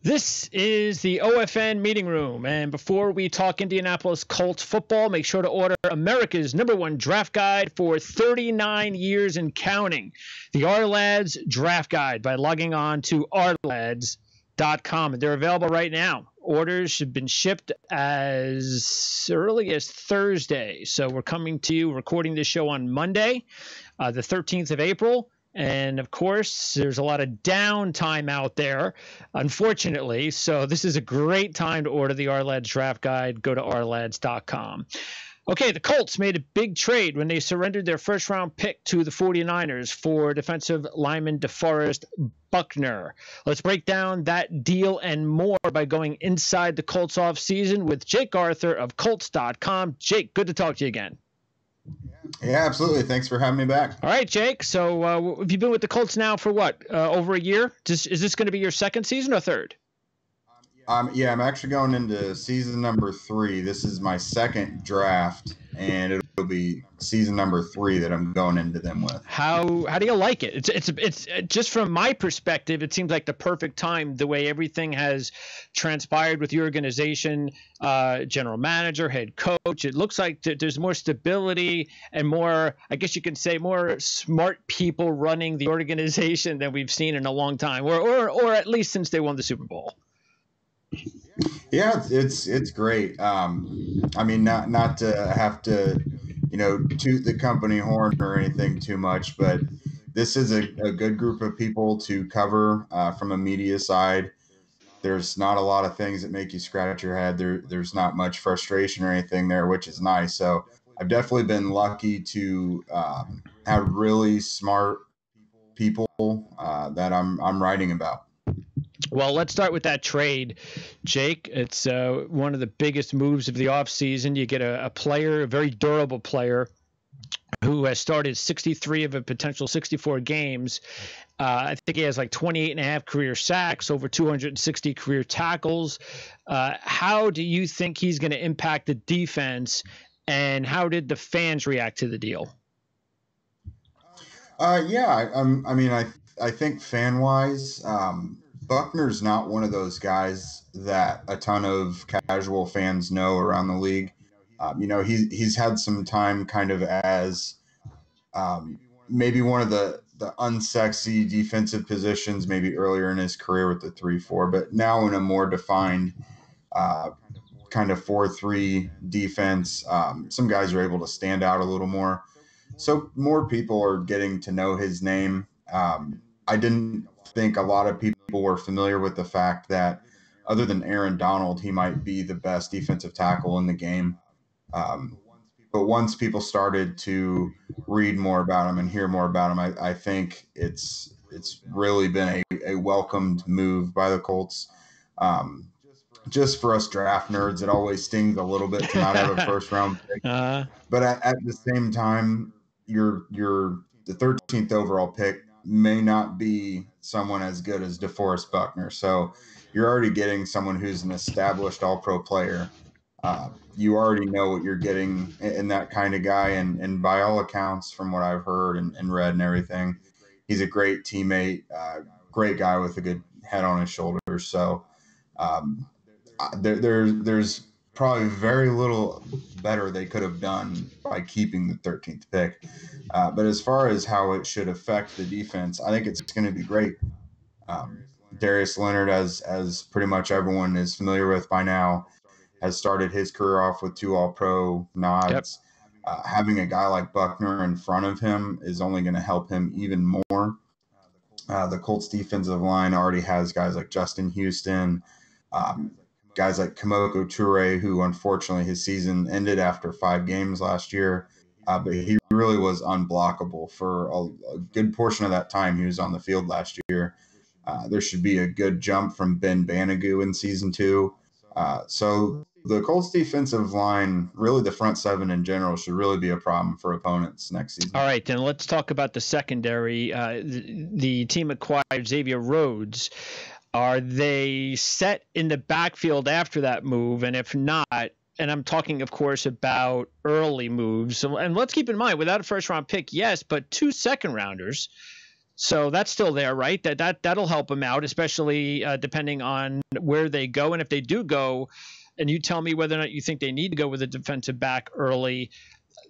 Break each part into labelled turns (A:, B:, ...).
A: This is the OFN meeting room, and before we talk Indianapolis Colts football, make sure to order America's #1 draft guide for 39 years and counting, the Our-Lads Draft Guide, by logging on to ourlads.com. And they're available right now. Orders have been shipped as early as Thursday, so we're coming to you, recording this show on Monday, the 13th of April. And, of course, there's a lot of downtime out there, unfortunately. So this is a great time to order the Our-Lads Draft Guide. Go to ourlads.com. Okay, the Colts made a big trade when they surrendered their first-round pick to the 49ers for defensive lineman DeForest Buckner. Let's break down that deal and more by going inside the Colts offseason with Jake Arthur of Colts.com. Jake, good to talk to you again.
B: Yeah, absolutely. Thanks for having me back.
A: All right, Jake. So have you been with the Colts now for what, over a year? Is this going to be your second season or third?
B: Yeah, I'm actually going into season number 3. This is my second draft, and it'll be season number 3 that I'm going into them with.
A: How do you like it? It's just from my perspective, it seems like the perfect time, the way everything has transpired with your organization, general manager, head coach. It looks like there's more stability and more, I guess you can say, more smart people running the organization than we've seen in a long time, or at least since they won the Super Bowl.
B: Yeah, it's great. I mean, not to have to, toot the company horn or anything too much, but this is a good group of people to cover from a media side. There's not a lot of things that make you scratch your head. There's not much frustration or anything there, which is nice. So I've definitely been lucky to have really smart people that I'm writing about.
A: Well, let's start with that trade, Jake. It's one of the biggest moves of the offseason. You get a player, a very durable player, who has started 63 of a potential 64 games. I think he has like 28 and a half career sacks, over 260 career tackles. How do you think he's going to impact the defense, and how did the fans react to the deal?
B: I think fan-wise, Buckner's not one of those guys that a ton of casual fans know around the league. He's had some time kind of as maybe one of the unsexy defensive positions, maybe earlier in his career with the 3-4, but now in a more defined kind of 4-3 defense. Some guys are able to stand out a little more. So more people are getting to know his name. I didn't think a lot of people were familiar with the fact that other than Aaron Donald, he might be the best defensive tackle in the game. But once people started to read more about him and hear more about him, I think it's really been a welcomed move by the Colts. Just for us draft nerds, it always stings a little bit to not have a first round pick. But at the same time, the 13th overall pick may not be someone as good as DeForest Buckner. So you're already getting someone who's an established all-pro player. You already know what you're getting in that kind of guy. And by all accounts, from what I've heard and read and everything, he's a great teammate, great guy with a good head on his shoulders. So there's probably very little better they could have done by keeping the 13th pick. But as far as how it should affect the defense, I think it's going to be great. Darius Leonard, as pretty much everyone is familiar with by now, has started his career off with 2 All-Pro nods. Yep. Having a guy like Buckner in front of him is only going to help him even more. The Colts defensive line already has guys like Justin Houston, guys like Kemoko Toure, who unfortunately his season ended after 5 games last year, but he really was unblockable for a good portion of that time he was on the field last year. There should be a good jump from Ben Banigou in season 2. So the Colts defensive line, really the front 7 in general, should really be a problem for opponents next season.
A: All right, then let's talk about the secondary. The team acquired Xavier Rhodes. Are they set in the backfield after that move? And if not, and I'm talking, of course, about early moves. And let's keep in mind, without a first-round pick, yes, but 2 second-rounders, So that's still there, right? That'll help them out, especially depending on where they go. And if they do go, and you tell me whether or not you think they need to go with a defensive back early,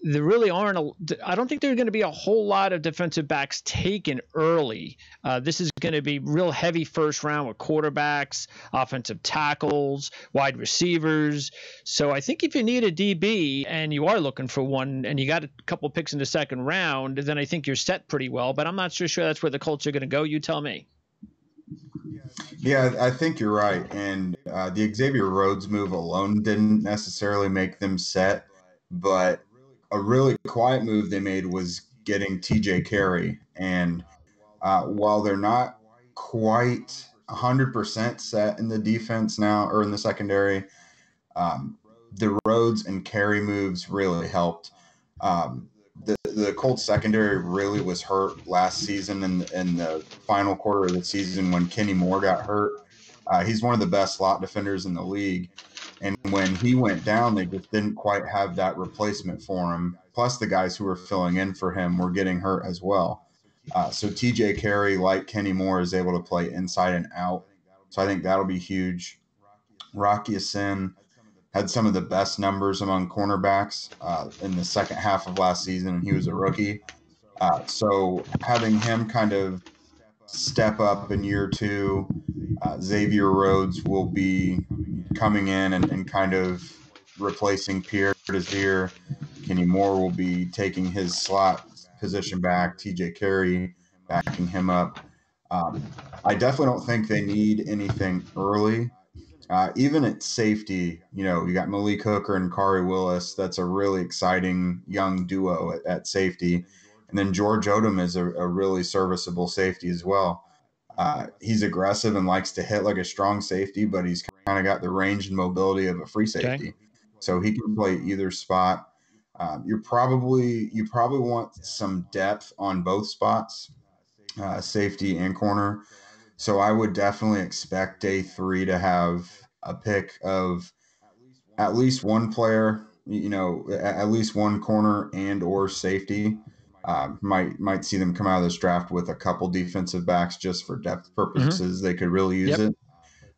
A: there really aren't. I don't think there's going to be a whole lot of defensive backs taken early. This is going to be real heavy first round with quarterbacks, offensive tackles, wide receivers. So I think if you need a DB and you are looking for one and you got a couple picks in the second round, then I think you're set pretty well. But I'm not so sure that's where the Colts are going to go. You tell me.
B: Yeah, I think you're right. And the Xavier Rhodes move alone didn't necessarily make them set, but a really quiet move they made was getting TJ Carey. And while they're not quite 100% set in the defense now or in the secondary, the Rhodes and Carey moves really helped. The Colts secondary really was hurt last season in the final quarter of the season when Kenny Moore got hurt. He's one of the best slot defenders in the league. And when he went down, they just didn't quite have that replacement for him. Plus, the guys who were filling in for him were getting hurt as well. So TJ Carey, like Kenny Moore, is able to play inside and out. So I think that'll be huge. Rocky Sin had some of the best numbers among cornerbacks in the second half of last season, and he was a rookie. So having him kind of step up in year two, Xavier Rhodes will be coming in and kind of replacing Pierre Desir. Kenny Moore will be taking his slot position back, TJ Carey backing him up. I definitely don't think they need anything early. Even at safety, you got Malik Hooker and Kari Willis. That's a really exciting young duo at safety. And then George Odom is a really serviceable safety as well. He's aggressive and likes to hit like a strong safety, but he's kind of got the range and mobility of a free safety. Okay. So he can play either spot. You probably want some depth on both spots, safety and corner. So I would definitely expect day 3 to have a pick of at least one player, at least one corner and or safety. Might see them come out of this draft with a couple defensive backs just for depth purposes. Mm-hmm. They could really use it.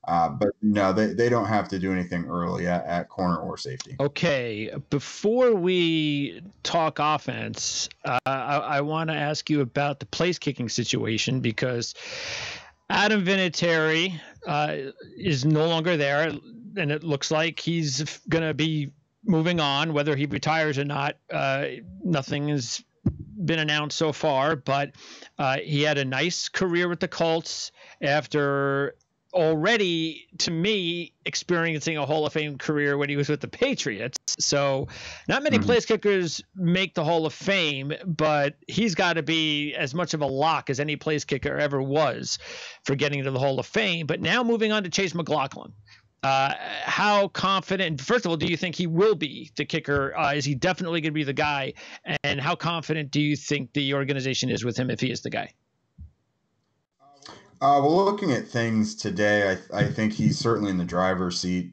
B: But no, they don't have to do anything early at corner or safety.
A: Okay, before we talk offense, I want to ask you about the place kicking situation because Adam Vinatieri is no longer there, and it looks like he's going to be moving on, whether he retires or not. Nothing has been announced so far, but he had a nice career with the Colts after already, to me, experiencing a Hall of Fame career when he was with the Patriots. So not many place kickers make the Hall of Fame, but he's got to be as much of a lock as any place kicker ever was for getting to the Hall of Fame. But now moving on to Chase McLaughlin. How confident, first of all, do you think he will be the kicker? Is he definitely going to be the guy? And how confident do you think the organization is with him if he is the guy?
B: Well, looking at things today, I think he's certainly in the driver's seat.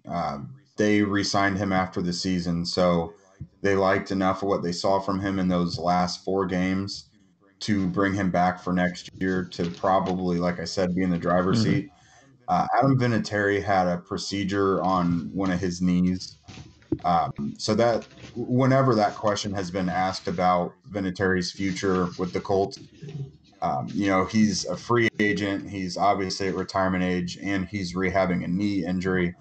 B: They re-signed him after the season, so they liked enough of what they saw from him in those last 4 games to bring him back for next year to probably, like I said, be in the driver's seat. Adam Vinatieri had a procedure on one of his knees. So that whenever that question has been asked about Vinatieri's future with the Colts, he's a free agent. He's obviously at retirement age, and he's rehabbing a knee injury.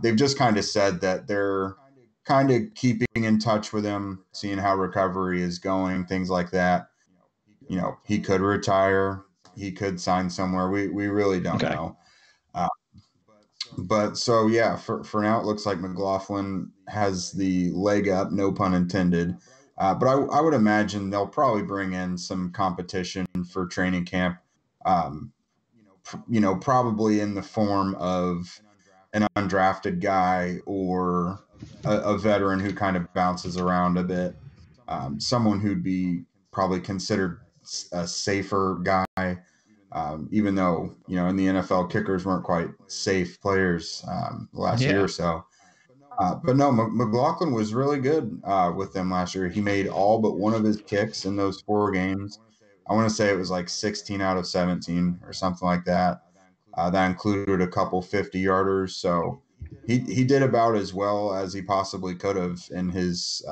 B: They've just kind of said that they're kind of keeping in touch with him, seeing how recovery is going, things like that. He could retire. He could sign somewhere. We really don't know. But so, yeah, for now, it looks like McLaughlin has the leg up, no pun intended. But I would imagine they'll probably bring in some competition for training camp, probably in the form of an undrafted guy or a veteran who kind of bounces around a bit, someone who'd be probably considered a safer guy, even though, in the NFL, kickers weren't quite safe players last year or so. But no, McLaughlin was really good with them last year. He made all but one of his kicks in those 4 games. I want to say it was like 16 out of 17 or something like that. That included a couple 50-yarders. So he did about as well as he possibly could have in his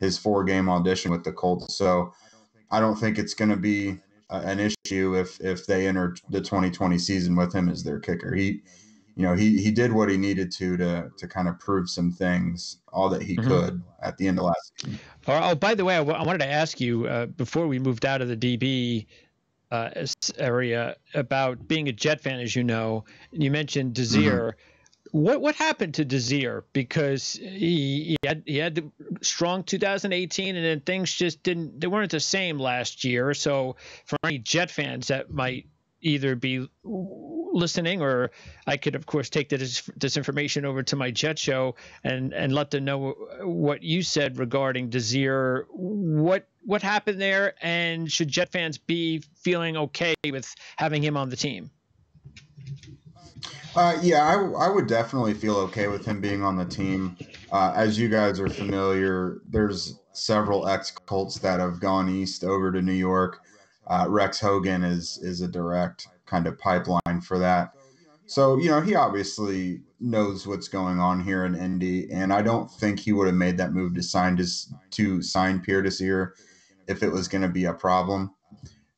B: 4-game audition with the Colts. So I don't think it's going to be an issue if they enter the 2020 season with him as their kicker. He did what he needed to kind of prove some things, all that he could at the end of last season.
A: Oh, by the way, I wanted to ask you before we moved out of the DB area about being a Jet fan, as you know. You mentioned Desir. What happened to Desir? Because he had the strong 2018, and then things just they weren't the same last year. So for any Jet fans that might either be listening, or I could, of course, take this information over to my Jet show and let them know what you said regarding Desir. What happened there, and should Jet fans be feeling okay with having him on the team?
B: I would definitely feel okay with him being on the team. As you guys are familiar, there's several ex-Colts that have gone east over to New York. Rex Hogan is a direct kind of pipeline for that. So, he obviously knows what's going on here in Indy, and I don't think he would have made that move to sign Pierre Desir if it was going to be a problem.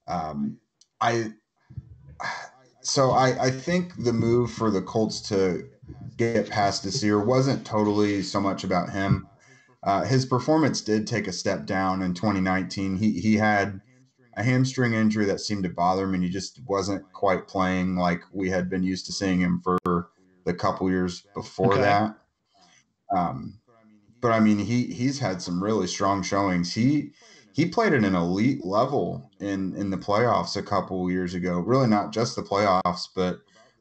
B: I think the move for the Colts to get past Desir wasn't totally so much about him. His performance did take a step down in 2019. He had a hamstring injury that seemed to bother him, and he just wasn't quite playing like we had been used to seeing him for the couple years before that. But I mean, he's had some really strong showings. He played at an elite level in the playoffs a couple years ago. Really not just the playoffs, but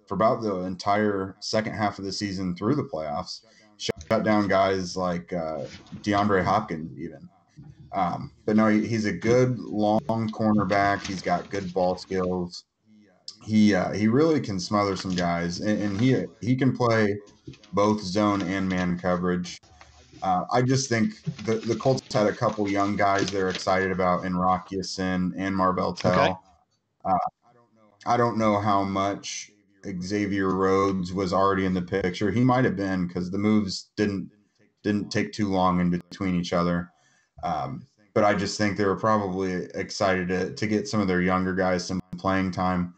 B: for about the entire second half of the season through the playoffs. Shut down guys like DeAndre Hopkins even. But no, he's a good long cornerback. He's got good ball skills. He really can smother some guys, and he can play both zone and man coverage. I just think the Colts had a couple young guys they're excited about in Rock Ya-Sin and Marvell Tell. Okay. I don't know how much Xavier Rhodes was already in the picture. He might have been, because the moves didn't take too long in between each other. But I just think they were probably excited to get some of their younger guys some playing time.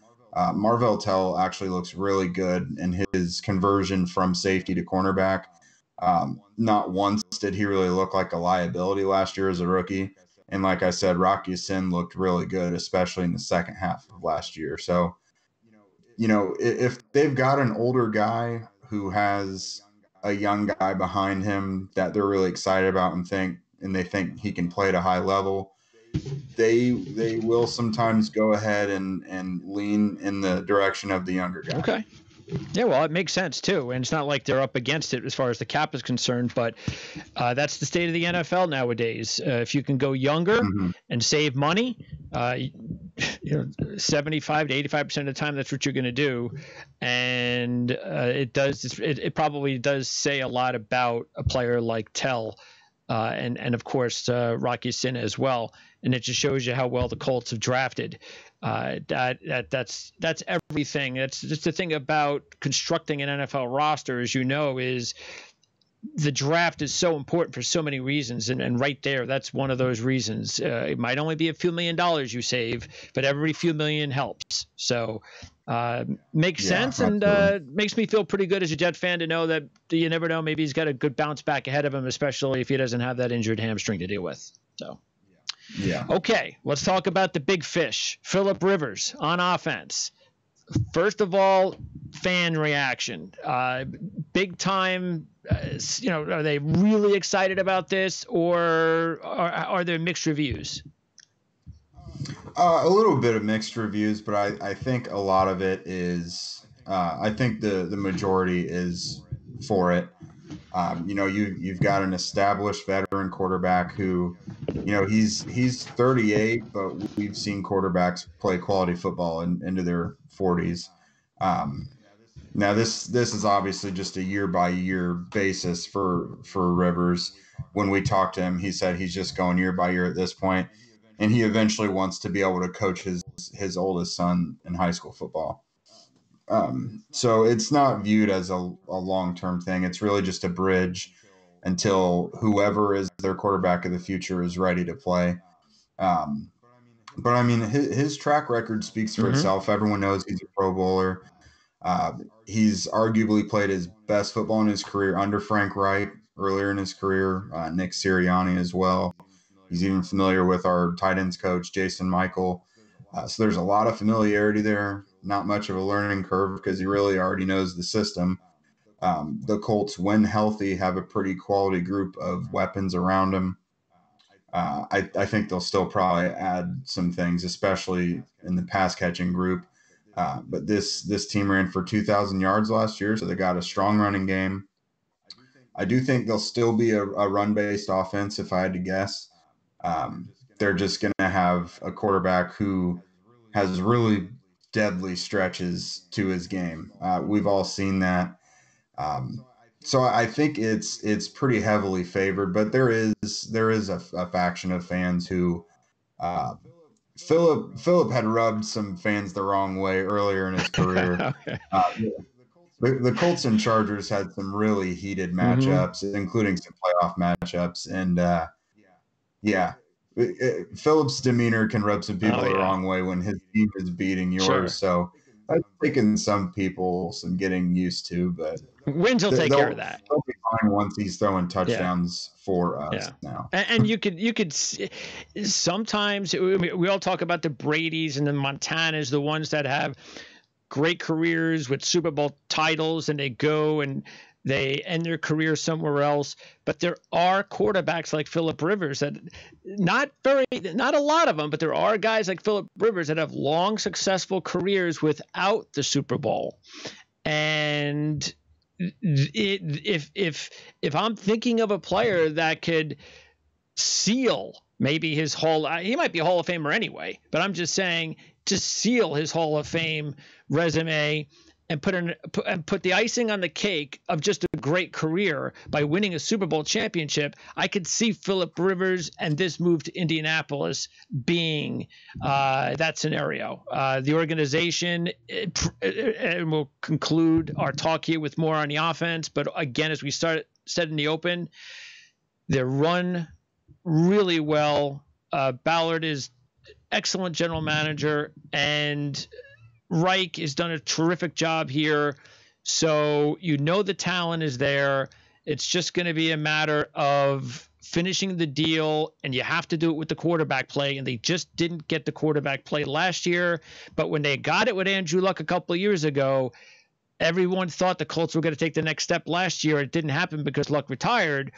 B: Marvell Tell actually looks really good in his conversion from safety to cornerback. Not once did he really look like a liability last year as a rookie. And like I said, Rock Ya-Sin looked really good, especially in the second half of last year. So, if they've got an older guy who has a young guy behind him that they're really excited about and they think he can play at a high level, they will sometimes go ahead and lean in the direction of the younger guy.
A: Okay. Yeah, well, it makes sense too, and it's not like they're up against it as far as the cap is concerned. But that's the state of the NFL nowadays. If you can go younger and save money, 75 to 85% of the time, that's what you're going to do, and it probably does say a lot about a player like Tell, and of course Rock Ya-Sin as well, and it just shows you how well the Colts have drafted. That's everything. That's just the thing about constructing an NFL roster, as you know, is the draft is so important for so many reasons, and right there, that's one of those reasons. It might only be a few $1,000,000 you save, but every few million helps. So makes sense, and makes me feel pretty good as a Jet fan to know that you never know. Maybe he's got a good bounce back ahead of him, especially if he doesn't have that injured hamstring to deal with. So.
B: Yeah.
A: Okay, let's talk about the big fish, Phillip Rivers on offense. First of all, fan reaction. Big time, are they really excited about this, or are there mixed reviews?
B: A little bit of mixed reviews, but I think a lot of it is, I think the majority is for it. You've got an established veteran quarterback who, he's 38, but we've seen quarterbacks play quality football into their 40s. Now this is obviously just a year by year basis for Rivers. When we talked to him, he said he's just going year by year at this point. and he eventually wants to be able to coach his oldest son in high school football. So it's not viewed as a long-term thing. It's really just a bridge until whoever is their quarterback of the future is ready to play. But I mean, his track record speaks for itself. Everyone knows he's a Pro Bowler. He's arguably played his best football in his career under Frank Reich earlier in his career, Nick Sirianni as well. He's even familiar with our tight ends coach, Jason Michael. So there's a lot of familiarity there, not much of a learning curve because he really already knows the system. The Colts, when healthy, have a pretty quality group of weapons around him. I think they'll still probably add some things, especially in the pass catching group. But this team ran for 2,000 yards last year, so they got a strong running game. I do think they'll still be a run-based offense, if I had to guess. They're just going to have a quarterback who has really deadly stretches to his game. We've all seen that. So I think it's pretty heavily favored, but there is a faction of fans who Philip had rubbed some fans the wrong way earlier in his career. Okay. The Colts and Chargers had some really heated matchups, including some playoff matchups, and Philip's demeanor can rub some people the wrong way when his team is beating yours. Sure. So I've taken some people some getting used to, but
A: wins will take care of that.
B: They'll be fine once he's throwing touchdowns for us now.
A: And you could sometimes we all talk about the Bradys and the Montanas, the ones that have great careers with Super Bowl titles, and they go and they end their career somewhere else. But there are quarterbacks like Philip Rivers that not a lot of them, but there are guys like Philip Rivers that have long, successful careers without the Super Bowl. And if I'm thinking of a player that could seal maybe his he might be a Hall of Famer anyway, but I'm just saying to seal his Hall of Fame resume and put the icing on the cake of just a great career by winning a Super Bowl championship, I could see Philip Rivers and this move to Indianapolis being that scenario. The organization, and we'll conclude our talk here with more on the offense, but again, as we said in the open, they're run really well. Ballard is excellent general manager, and Reich has done a terrific job here. So the talent is there. It's just going to be a matter of finishing the deal, and you have to do it with the quarterback play. And they just didn't get the quarterback play last year. But when they got it with Andrew Luck a couple of years ago, everyone thought the Colts were going to take the next step last year. It didn't happen because Luck retired.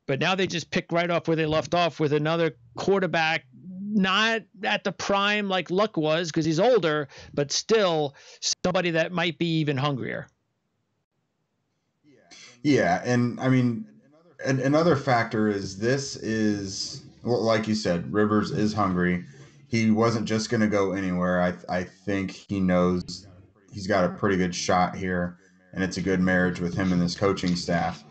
A: But now they just pick right off where they left off with another quarterback, not at the prime like Luck was because he's older, but still somebody that might be even hungrier.
B: Yeah, and I mean, another factor is like you said, Rivers is hungry. He wasn't just going to go anywhere. I think he knows he's got a pretty good shot here, and it's a good marriage with him and his coaching staff.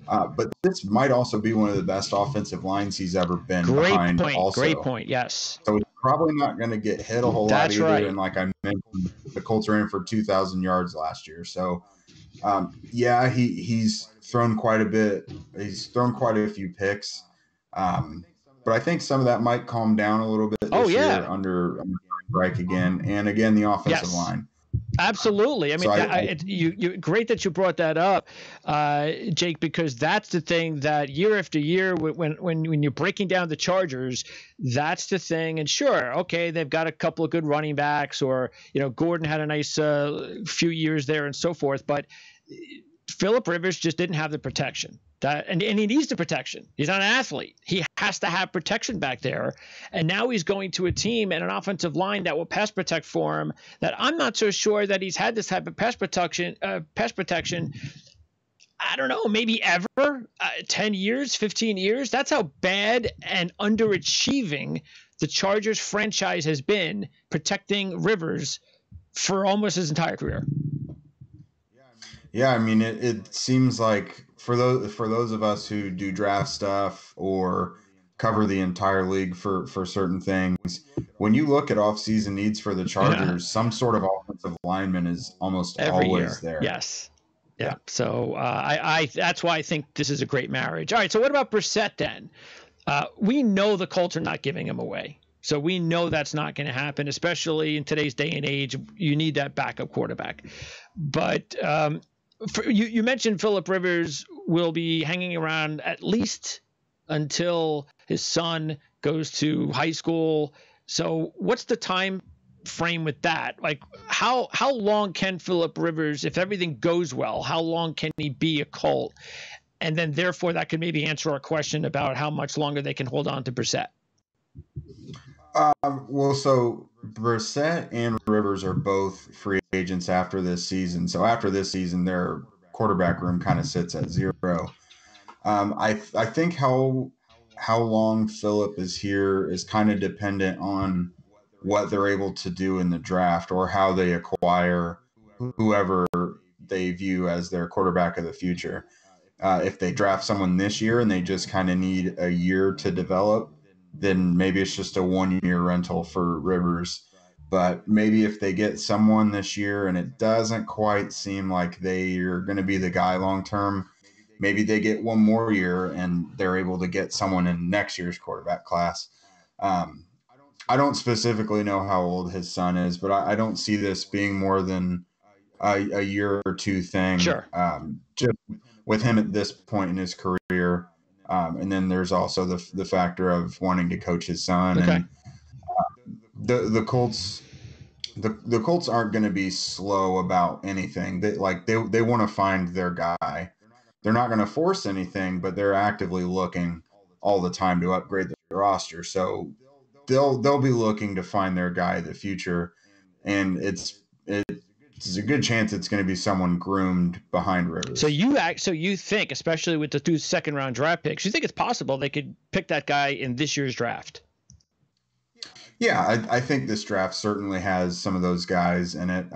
B: But this might also be one of the best offensive lines he's ever been behind.
A: Great point. Yes.
B: So he's probably not going to get hit a whole lot either. Right. And like I mentioned, the Colts ran for 2,000 yards last year. So, he's thrown quite a bit. He's thrown quite a few picks. But I think some of that might calm down a little bit this year under Reich again. And again, the offensive line.
A: Absolutely. I mean, you great that you brought that up, Jake, because that's the thing that year after year, when you're breaking down the Chargers, that's the thing. And sure, okay, they've got a couple of good running backs, or Gordon had a nice few years there and so forth, but Philip Rivers just didn't have the protection. And he needs the protection. He's not an athlete. He has to have protection back there. And now he's going to a team and an offensive line that will pass protect for him, that I'm not so sure that he's had this type of pass protection. I don't know, maybe ever, 10 years, 15 years. That's how bad and underachieving the Chargers franchise has been protecting Rivers for almost his entire career.
B: Yeah, I mean, it seems like for those of us who do draft stuff or cover the entire league for certain things. When you look at offseason needs for the Chargers, some sort of offensive lineman is almost
A: Every
B: always
A: year.
B: there.
A: Yes. Yeah. So I that's why I think this is a great marriage. All right. So what about Brissett then? We know the Colts are not giving him away. So we know that's not going to happen, especially in today's day and age. You need that backup quarterback. But you mentioned Phillip Rivers will be hanging around at least until his son goes to high school. So what's the time frame with that? Like how long can Phillip Rivers, if everything goes well, how long can he be a Colt? And then therefore that could maybe answer our question about how much longer they can hold on to Brissett.
B: Well, so Brissett and Rivers are both free agents after this season. So after this season, their quarterback room kind of sits at zero. I think how long Phillip is here is kind of dependent on what they're able to do in the draft or how they acquire whoever they view as their quarterback of the future. If they draft someone this year and they just kind of need a year to develop, then maybe it's just a 1 year rental for Rivers. But maybe if they get someone this year and it doesn't quite seem like they are going to be the guy long term, maybe they get 1 more year and they're able to get someone in next year's quarterback class. I don't specifically know how old his son is, but I don't see this being more than a year or two thing.
A: Sure.
B: Just with him at this point in his career. And then there's also the factor of wanting to coach his son.
A: Okay.
B: And the Colts aren't going to be slow about anything. They want to find their guy. They're not going to force anything, but they're actively looking all the time to upgrade their roster. So they'll be looking to find their guy of the future, and it's a good chance it's going to be someone groomed behind Rivers.
A: So you think, especially with the 2 second-round draft picks, you think it's possible they could pick that guy in this year's draft?
B: Yeah, I think this draft certainly has some of those guys in it.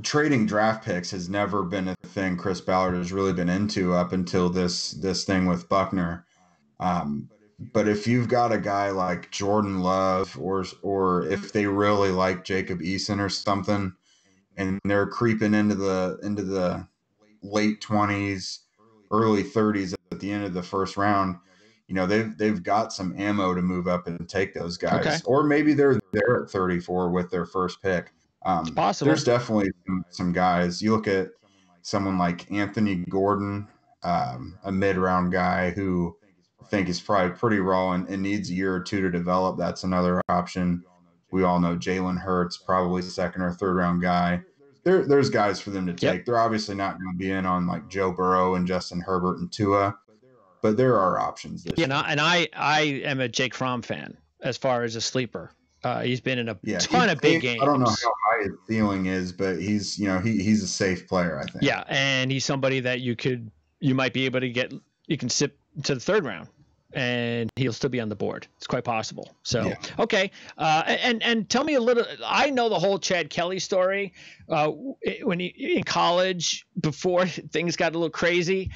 B: Trading draft picks has never been a thing Chris Ballard has really been into up until this thing with Buckner. But if you've got a guy like Jordan Love or if they really like Jacob Eason or something, and they're creeping into the late 20s, early 30s at the end of the first round, they've got some ammo to move up and take those guys.
A: Okay.
B: Or maybe they're there at 34 with their first pick.
A: It's possible.
B: There's definitely some guys. You look at someone like Anthony Gordon, a mid-round guy who I think is probably pretty raw and needs a year or two to develop. That's another option. We all know Jalen Hurts, probably second or third round guy. There's guys for them to take.
A: Yep.
B: They're obviously not going to be in on like Joe Burrow and Justin Herbert and Tua, but there are options.
A: And I am a Jake Fromm fan as far as a sleeper. He's been in a ton of big games.
B: I don't know how high his ceiling is, but he's a safe player, I think.
A: Yeah, and he's somebody that you might be able to get. You can sit to the third round, and he'll still be on the board. It's quite possible. So yeah. Okay, and tell me a little. I know the whole Chad Kelly story. When he in college, before things got a little crazy.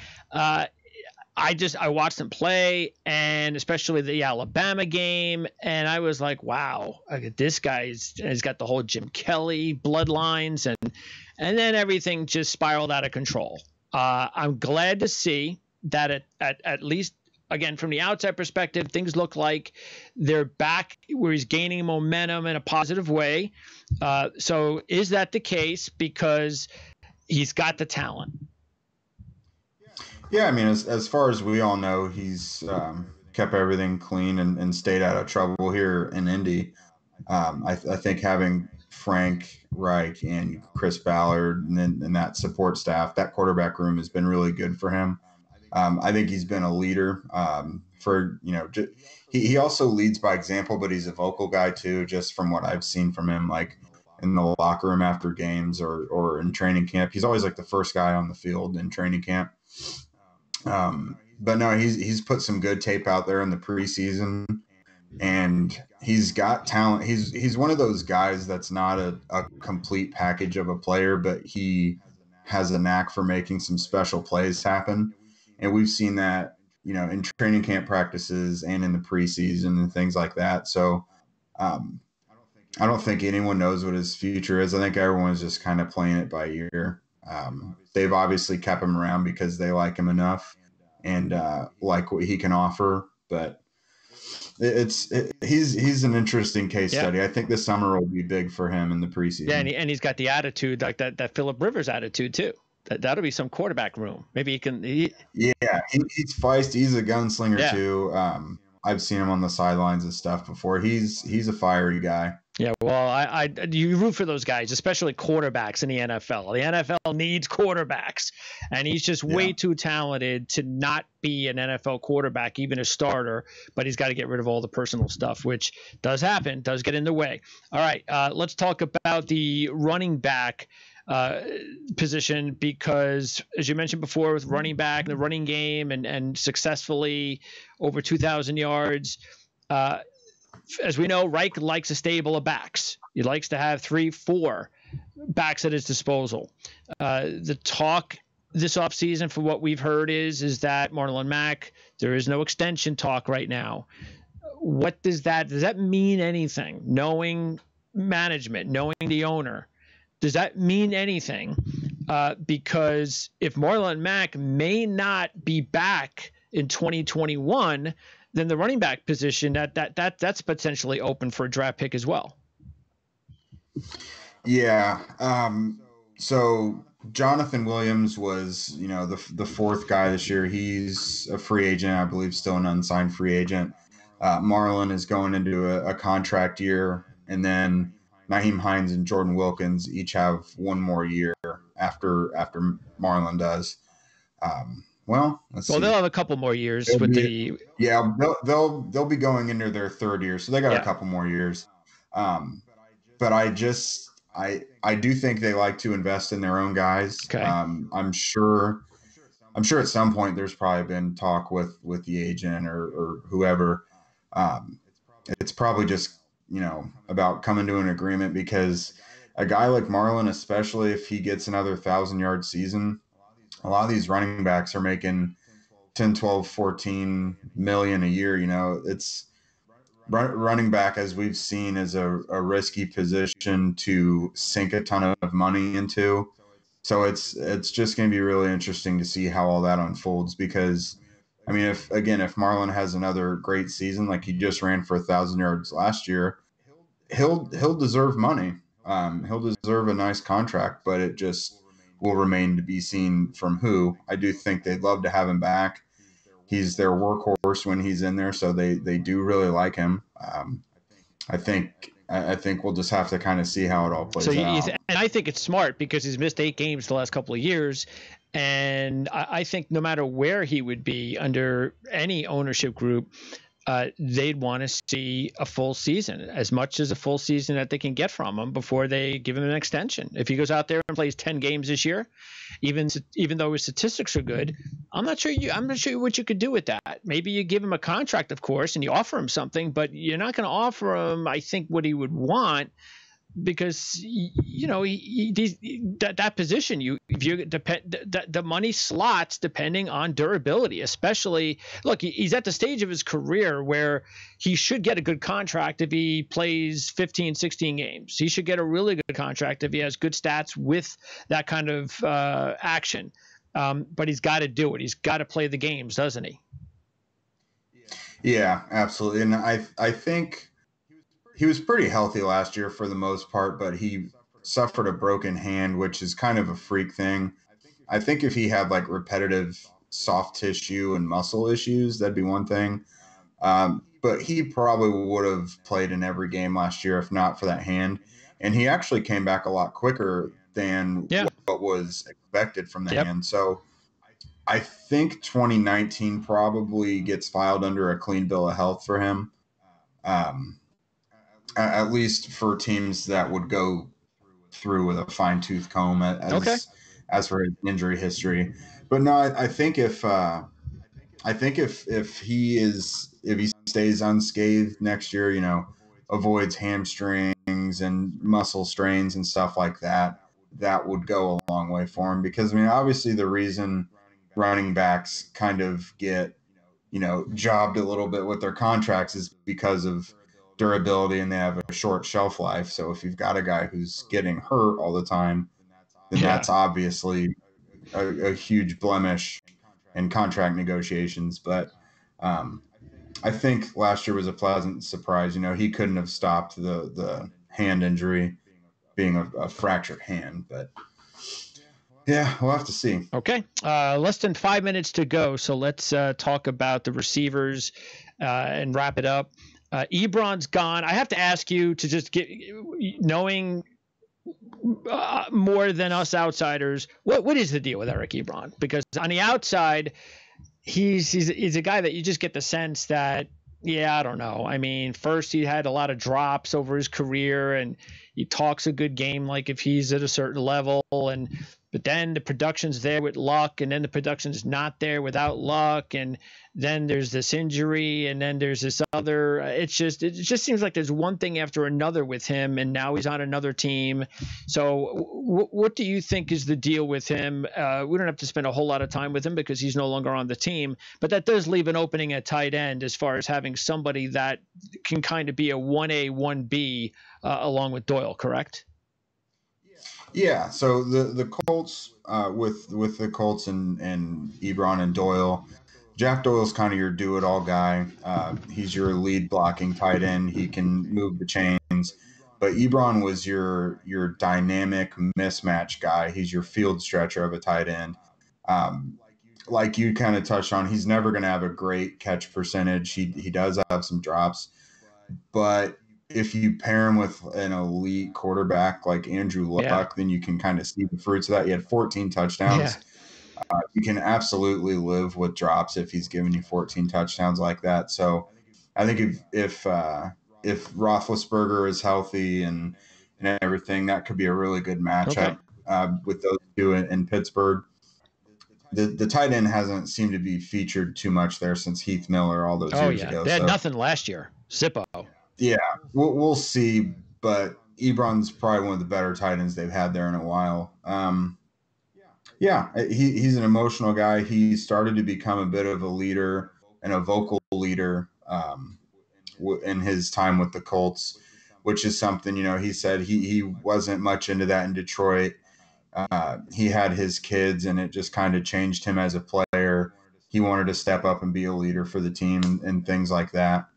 A: I watched him play, and especially the Alabama game, and I was like, wow, this guy's got the whole Jim Kelly bloodlines, and then everything just spiraled out of control. I'm glad to see that at least, again, from the outside perspective, things look like they're back where he's gaining momentum in a positive way. So is that the case? Because he's got the talent.
B: Yeah, I mean, as far as we all know, he's kept everything clean and stayed out of trouble here in Indy. I think having Frank Reich and Chris Ballard and that support staff, that quarterback room has been really good for him. I think he's been a leader he also leads by example, but he's a vocal guy too, just from what I've seen from him, like in the locker room after games or in training camp. He's always like the first guy on the field in training camp. But no, he's put some good tape out there in the preseason, and he's got talent. He's one of those guys that's not a complete package of a player, but he has a knack for making some special plays happen. And we've seen that, in training camp practices and in the preseason and things like that. So um, I don't think anyone knows what his future is. I think everyone's just kind of playing it by ear. They've obviously kept him around because they like him enough and like what he can offer. But he's an interesting case study. I think this summer will be big for him in the preseason.
A: Yeah, and he's got the attitude like that Phillip Rivers attitude too. That'll be some quarterback room. Maybe he can.
B: He's feisty. He's a gunslinger too. I've seen him on the sidelines and stuff before. He's a fiery guy.
A: Yeah, well, you root for those guys, especially quarterbacks in the NFL. The NFL needs quarterbacks, and he's just way too talented to not be an NFL quarterback, even a starter. But he's got to get rid of all the personal stuff, which does happen, does get in the way. All right, let's talk about the running back position, because as you mentioned before, with running back, the running game, and successfully over 2,000 yards. As we know, Reich likes a stable of backs. He likes to have 3-4 backs at his disposal. The talk this offseason, for what we've heard, is that Marlon Mack, there is no extension talk right now. What does that mean anything? Knowing management, knowing the owner, does that mean anything? Because if Marlon Mack may not be back in 2021, then the running back position that's potentially open for a draft pick as well.
B: Yeah. So Jonathan Williams was, the fourth guy this year. He's a free agent, I believe, still an unsigned free agent. Marlon is going into a contract year, and then Nyheim Hines and Jordan Wilkins each have one more year after Marlon does. Well,
A: they'll have a couple more years they'll
B: be going into their third year, so they got a couple more years. But I do think they like to invest in their own guys.
A: Okay.
B: I'm sure at some point there's probably been talk with the agent or whoever. It's probably just about coming to an agreement, because a guy like Marlon, especially if he gets another 1,000-yard season, a lot of these running backs are making 10, 12, 14 million a year. It's running back, as we've seen, is a risky position to sink a ton of money into. So it's just going to be really interesting to see how all that unfolds, because I mean, if Marlon has another great season, like he just ran for 1,000 yards last year, he'll deserve money. He'll deserve a nice contract, but it just will remain to be seen from who. I do think they'd love to have him back. He's their workhorse when he's in there, so they do really like him. I think we'll just have to kind of see how it all plays out.
A: And I think it's smart, because he's missed 8 games the last couple of years, and I think no matter where he would be under any ownership group, they'd want to see a full season, as much as a full season that they can get from him before they give him an extension. If he goes out there and plays 10 games this year, even though his statistics are good, I'm not sure what you could do with that. Maybe you give him a contract, of course, and you offer him something, but you're not going to offer him, I think, what he would want, because that position, the money slots depending on durability. Especially, look, he's at the stage of his career where he should get a good contract if he plays 15, 16 games. He should get a really good contract if he has good stats with that kind of action. But he's got to do it. He's got to play the games, doesn't he?
B: Yeah, absolutely. And I think he was pretty healthy last year for the most part, but he suffered a broken hand, which is kind of a freak thing. I think if he had like repetitive soft tissue and muscle issues, that'd be one thing. But he probably would have played in every game last year if not for that hand. And he actually came back a lot quicker than what was expected from the hand. So I think 2019 probably gets filed under a clean bill of health for him. At least for teams that would go through with a fine-tooth comb as for his injury history. But no, I think if he stays unscathed next year, avoids hamstrings and muscle strains and stuff like that, that would go a long way for him. Because I mean, obviously the reason running backs kind of get jobbed a little bit with their contracts is because of durability, and they have a short shelf life. So if you've got a guy who's getting hurt all the time, then
A: Yeah.
B: that's obviously a huge blemish in contract negotiations. But I think last year was a pleasant surprise. He couldn't have stopped the hand injury being a fractured hand, but yeah, we'll have to see.
A: Okay. Less than 5 minutes to go. So let's talk about the receivers and wrap it up. Ebron's gone. I have to ask you to just knowing more than us outsiders, what is the deal with Eric Ebron? Because on the outside, he's a guy that you just get the sense that, I don't know. I mean, first he had a lot of drops over his career, and he talks a good game like if he's at a certain level, but then the production's there with luck, and then the production's not there without luck, and then there's this injury, and then there's this other. It just seems like there's one thing after another with him, and now he's on another team. So what do you think is the deal with him? We don't have to spend a whole lot of time with him because he's no longer on the team, but that does leave an opening at tight end as far as having somebody that can kind of be a 1A, 1B along with Doyle, correct?
B: Yeah, so the Colts with the Colts and Ebron and Doyle, Jack Doyle's kind of your do-it-all guy. He's your lead blocking tight end. He can move the chains, but Ebron was your dynamic mismatch guy. He's your field stretcher of a tight end. Like you kind of touched on, he's never going to have a great catch percentage. He does have some drops, but if you pair him with an elite quarterback like Andrew Luck, then you can kind of see the fruits of that. He had 14 touchdowns. You can absolutely live with drops if he's giving you 14 touchdowns like that. So I think if Roethlisberger is healthy and everything, that could be a really good matchup with those two in Pittsburgh. The tight end hasn't seemed to be featured too much there since Heath Miller all those years ago.
A: They had nothing last year. Zippo.
B: Yeah, we'll see, but Ebron's probably one of the better tight ends they've had there in a while. He's an emotional guy. He started to become a bit of a leader and a vocal leader in his time with the Colts, which is something, he said he wasn't much into that in Detroit. He had his kids, and it just kind of changed him as a player. He wanted to step up and be a leader for the team and things like that.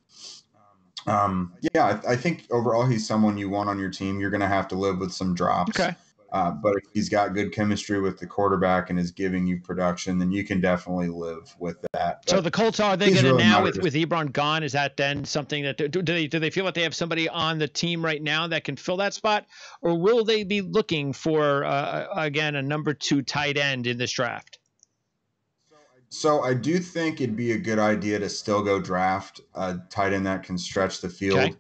B: I think overall he's someone you want on your team. You're going to have to live with some drops.
A: Okay.
B: But if he's got good chemistry with the quarterback and is giving you production, then you can definitely live with that.
A: So the Colts, are they going to now with Ebron gone? Is that then something that do they feel like they have somebody on the team right now that can fill that spot, or will they be looking for again a number 2 tight end in this draft?
B: So I do think it'd be a good idea to still go draft a tight end that can stretch the field.
A: Okay.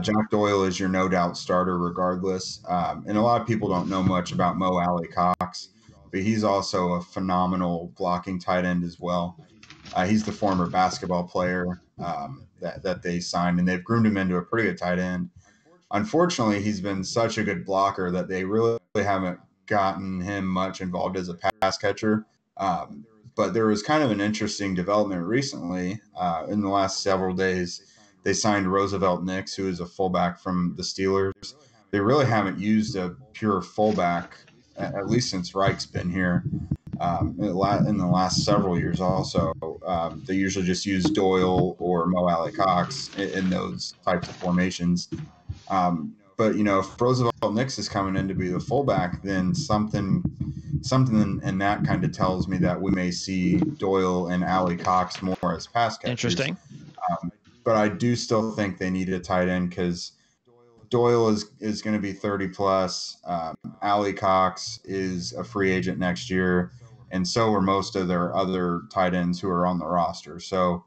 B: Jack Doyle is your no doubt starter regardless. And a lot of people don't know much about Mo Alley-Cox, but he's also a phenomenal blocking tight end as well. He's the former basketball player that they signed, and they've groomed him into a pretty good tight end. Unfortunately, he's been such a good blocker that they really haven't gotten him much involved as a pass catcher. But there was kind of an interesting development recently in the last several days. They signed Roosevelt Nix, who is a fullback from the Steelers. They really haven't used a pure fullback, at least since Reich's been here. In the last several years also. They usually just use Doyle or Mo Alley-Cox in those types of formations. But, if Roosevelt Nix is coming in to be the fullback, then something in that kind of tells me that we may see Doyle and Alley-Cox more as pass catchers.
A: Interesting.
B: But I do still think they need a tight end because Doyle is going to be 30 plus. Alley-Cox is a free agent next year, and so are most of their other tight ends who are on the roster. So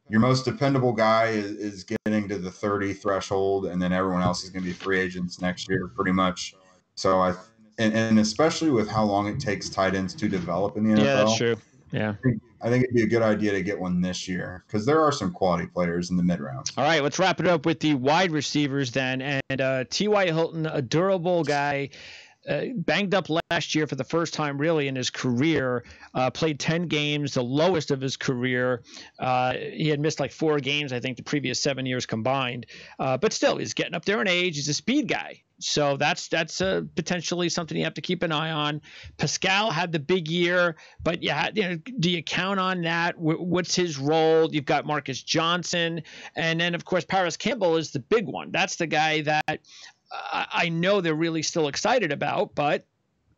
B: your most dependable guy is getting to the 30 threshold, and then everyone else is going to be free agents next year pretty much. So and especially with how long it takes tight ends to develop in the NFL.
A: Yeah, that's true. Yeah.
B: I think it'd be a good idea to get one this year because there are some quality players in the mid-rounds.
A: All right, let's wrap it up with the wide receivers then. And T.Y. Hilton, a durable guy. banged up last year for the first time really in his career, played 10 games, the lowest of his career. He had missed like 4 games, I think, the previous 7 years combined. But still, he's getting up there in age. He's a speed guy. So that's potentially something you have to keep an eye on. Pascal had the big year, but do you count on that? What's his role? You've got Marcus Johnson, and then of course Paris Campbell is the big one. That's the guy that I know they're really still excited about, but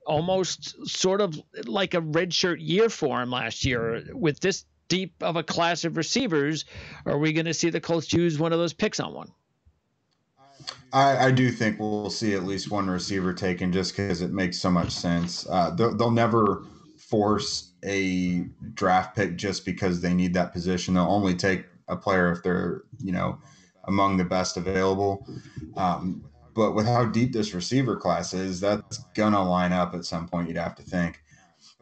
A: almost sort of like a redshirt year for him last year. With this deep of a class of receivers, are we going to see the Colts use one of those picks on one?
B: I do think we'll see at least one receiver taken just because it makes so much sense. They'll never force a draft pick just because they need that position. They'll only take a player if they're, among the best available. But with how deep this receiver class is, that's going to line up at some point, you'd have to think.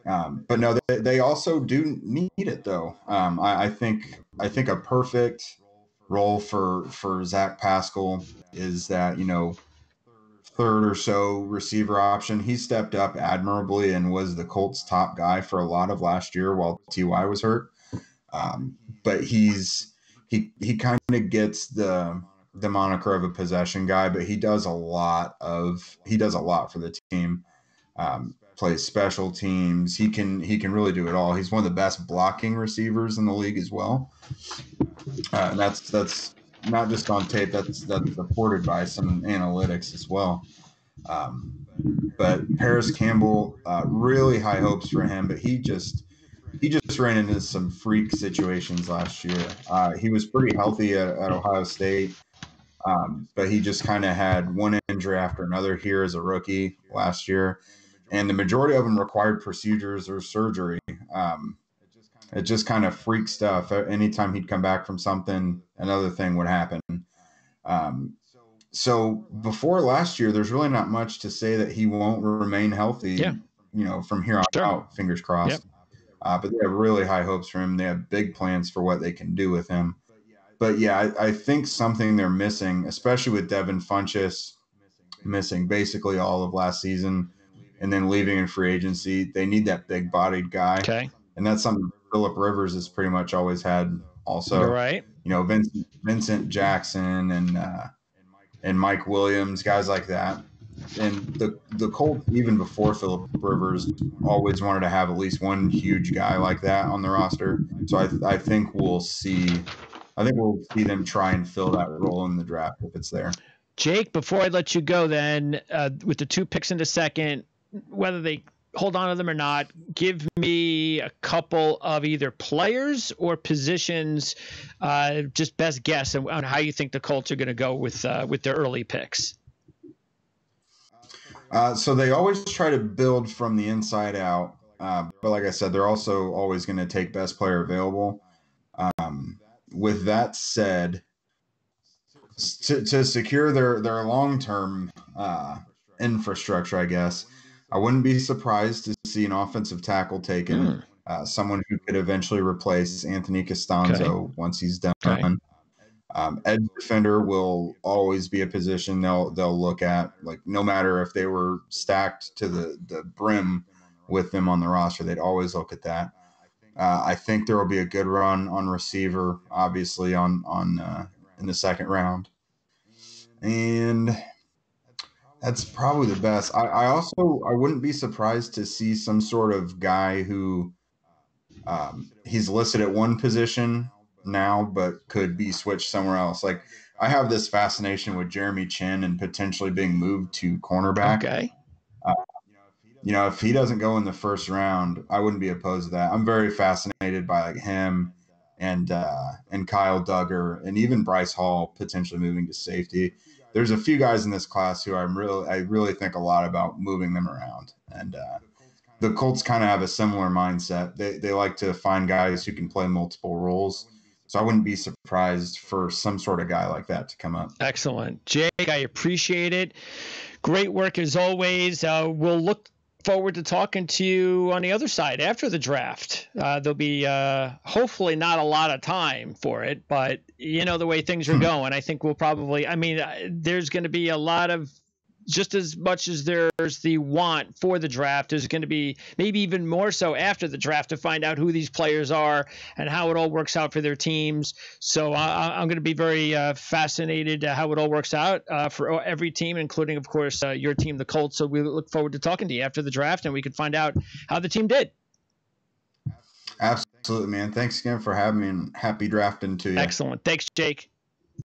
B: But no, they also do need it, though. I think a perfect role for Zach Pascal is that, third or so receiver option. He stepped up admirably and was the Colts' top guy for a lot of last year while T.Y. was hurt. But he kind of gets the moniker of a possession guy, but he does a lot for the team. Plays special teams. He can really do it all. He's one of the best blocking receivers in the league as well. And that's not just on tape. That's supported by some analytics as well. But Paris Campbell, really high hopes for him, but he just ran into some freak situations last year. He was pretty healthy at Ohio State, but he just kind of had one injury after another here as a rookie last year, and the majority of them required procedures or surgery. It just kind of freak stuff. Anytime he'd come back from something, another thing would happen. So before last year, there's really not much to say that he won't remain healthy, from here on out, fingers crossed. Yep. But they have really high hopes for him. They have big plans for what they can do with him. But yeah, I think something they're missing, especially with Devin Funchess missing basically all of last season and then leaving in free agency, they need that big-bodied guy.
A: Okay.
B: And that's something Phillip Rivers has pretty much always had also.
A: You're right.
B: Vincent Jackson and Mike Williams, guys like that. And the Colts, even before Phillip Rivers, always wanted to have at least one huge guy like that on the roster. So I think we'll see them try and fill that role in the draft if it's there.
A: Jake, before I let you go then, with the 2 picks in the second, whether they hold on to them or not, give me a couple of either players or positions, just best guess on how you think the Colts are going to go with their early picks.
B: So they always try to build from the inside out. But like I said, they're also always going to take best player available. With that said, to secure their long-term infrastructure, I guess, I wouldn't be surprised to see an offensive tackle taken, someone who could eventually replace Anthony Costanzo once he's done. Okay. Edge defender will always be a position they'll look at, like no matter if they were stacked to the brim with them on the roster, they'd always look at that. I think there will be a good run on receiver, obviously on in the second round, and that's probably the best. I wouldn't be surprised to see some sort of guy who he's listed at one position now, but could be switched somewhere else. Like I have this fascination with Jeremy Chin and potentially being moved to cornerback.
A: Okay.
B: If he doesn't go in the first round, I wouldn't be opposed to that. I'm very fascinated by like him and Kyle Duggar and even Bryce Hall potentially moving to safety. There's a few guys in this class who I really think a lot about moving them around. And the Colts kind of have a similar mindset. They like to find guys who can play multiple roles. So I wouldn't be surprised for some sort of guy like that to come up.
A: Excellent. Jake, I appreciate it. Great work as always. We'll look forward to talking to you on the other side after the draft. There'll be hopefully not a lot of time for it, but the way things are going, I think we'll probably, there's going to be a lot of just as much as there's the want for the draft, there's going to be maybe even more so after the draft to find out who these players are and how it all works out for their teams. So I'm going to be very fascinated how it all works out for every team, including, of course, your team, the Colts. So we look forward to talking to you after the draft, and we can find out how the team did.
B: Absolutely, man. Thanks again for having me, and happy drafting to you.
A: Excellent. Thanks, Jake.